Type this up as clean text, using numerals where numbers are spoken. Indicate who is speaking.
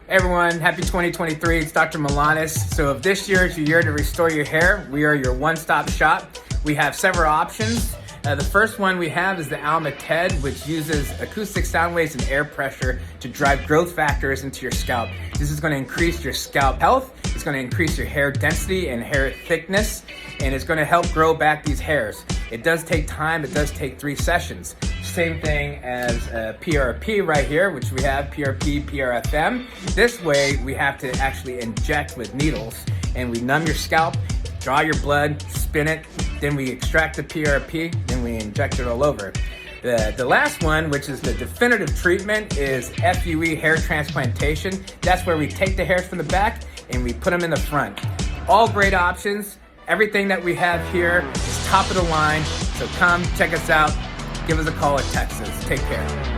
Speaker 1: Hey everyone, happy 2023. It's Dr. Milanes. So if this year is your year to restore your hair, we are your one-stop shop. We have several options. The first one we have is the Alma TED, which uses acoustic sound waves and air pressure to drive growth factors into your scalp. This is going to increase your scalp health. It's going to increase your hair density and hair thickness, and it's going to help grow back these hairs. It does take time. It does take 3 sessions. Same thing as PRP right here, which we have PRP, PRFM. This way we have to actually inject with needles, and we numb your scalp, draw your blood, spin it, then we extract the PRP, then we inject it all over. The last one, which is the definitive treatment, is FUE hair transplantation. That's where we take the hairs from the back and we put them in the front. All great options. Everything that we have here is top of the line. So come check us out. Give us a call or text us. Take care.